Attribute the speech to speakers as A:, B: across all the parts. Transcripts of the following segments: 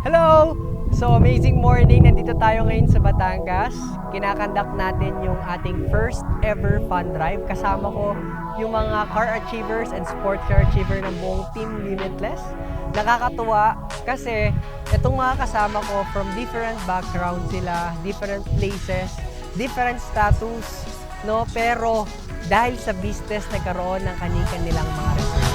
A: Hello! So amazing morning, nandito tayo ngayon sa Batangas. Kinakandak natin yung ating first ever fun drive. Kasama ko yung mga car achievers and sports car achiever ng buong Team Limitless. Nakakatuwa kasi itong mga kasama ko from different backgrounds sila, different places, different status, no? Pero dahil sa business nagkaroon ng kanilang mga resulta.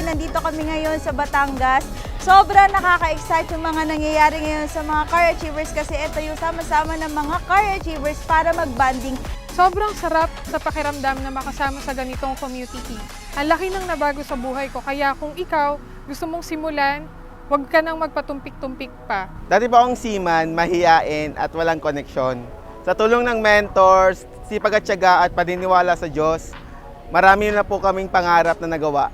B: Nandito kami ngayon sa Batangas. Sobrang nakaka-excite yung mga nangyayari ngayon sa mga car achievers kasi ito yung sama-sama ng mga car achievers para mag-bonding.
C: Sobrang sarap sa pakiramdam na makasama sa ganitong community. Ang laki ng nabago sa buhay ko, kaya kung ikaw gusto mong simulan, huwag ka nang magpatumpik-tumpik pa.
D: Dati pa akong seaman, mahiyain at walang koneksyon. Sa tulong ng mentors, sipag at tiyaga at paniniwala sa Diyos, marami na po kaming pangarap na nagawa.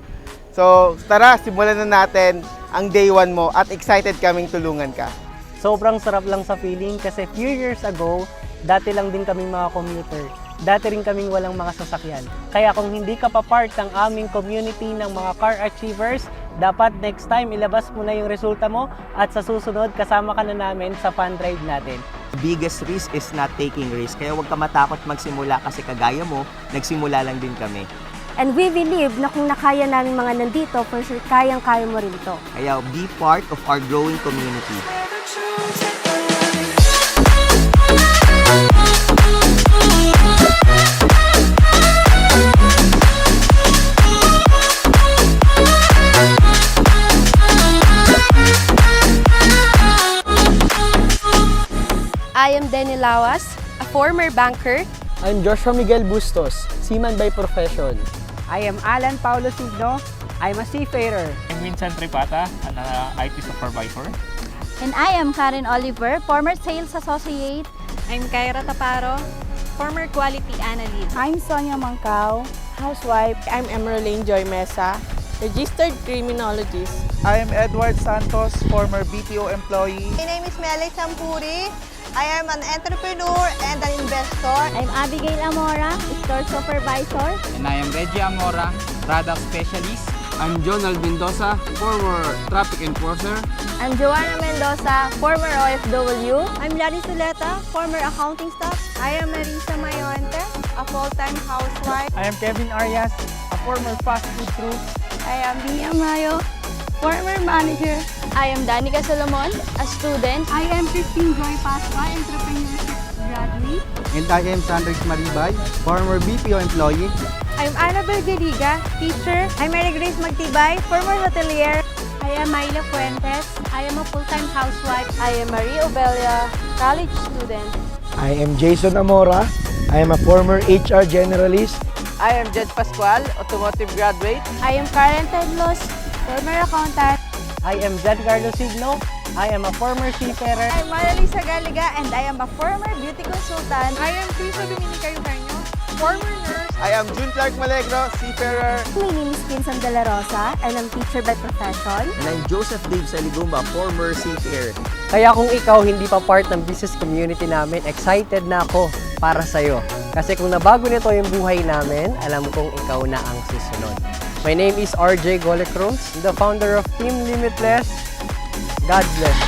D: So tara, simulan na natin ang day 1 mo at excited kaming tulungan ka.
A: Sobrang sarap lang sa feeling kasi few years ago, dati lang din kaming mga commuter. Dati rin kaming walang mga sasakyan. Kaya kung hindi ka pa part ng aming community ng mga car achievers, dapat next time ilabas mo na yung resulta mo at sa susunod kasama ka na namin sa fun drive natin.
E: Biggest risk is not taking risk. Kaya huwag ka matakot magsimula kasi kagaya mo, nagsimula lang din kami.
F: And we believe na kung nakaya namin mga nandito, for sure, kayang-kaya mo rin to.
E: Kaya be part of our growing community.
G: I am Denny Lawas, a former banker.
A: I'm Joshua Miguel Bustos, seaman by profession.
H: I am Alan Paulo Signo. I'm a seafarer.
I: I'm Vincent Tripata, an IT supervisor.
B: And I am Karen Oliver, former sales associate.
G: I'm Kyra Taparo, former quality analyst.
B: I'm Sonia Mangkao, housewife.
J: I'm Emeraldine Joy Mesa, registered criminologist.
K: I am Edward Santos, former BPO employee.
L: My name is Melay Sampuri. I am an entrepreneur and an investor.
F: I'm Abigail Amora, store supervisor.
M: And I am Reggie Amora, product specialist.
N: I'm Jonald Mendoza, former traffic enforcer.
F: I'm Joanna Mendoza, former OFW.
G: I'm Larry Suleta, former accounting staff.
B: I am Marisa Mayonte, a full-time housewife.
A: I am Kevin Arias, a former fast food crew.
B: I am Mia Mayo, former manager.
G: I am Danica Solomon, a student.
F: I am Christine Joy Pasqua, entrepreneurship graduate.
N: And I am Sandrix Maribay, former BPO employee.
B: I'm Annabel Galiga, teacher. I'm Mary Grace Magtibay, former hotelier.
F: I am Myla Fuentes. I am a full-time housewife.
G: I am Marie Obelia, college student.
O: I am Jason Amora. I am a former HR generalist.
M: I am Jed Pascual, automotive graduate.
B: I am Karen Tedlos, former accountant.
A: I am Zed Carlo Signo. I am a former seafarer.
B: I'm Maralisa Galiga and I am a former beauty consultant.
C: I am Teresa Dominica Eugenio, former nurse.
D: I am June Clark Malegro, seafarer.
F: My name is Pinsan De La Rosa and I'm teacher by profession.
E: And I'm Joseph Dave Saligumba, former seafarer.
A: Kaya kung ikaw hindi pa part ng business community namin, excited na ako para sa'yo. Kasi kung nabago nito yung buhay namin, alam kong ikaw na ang susunod. My name is RJ Golecruz, the founder of Team Limitless. God bless.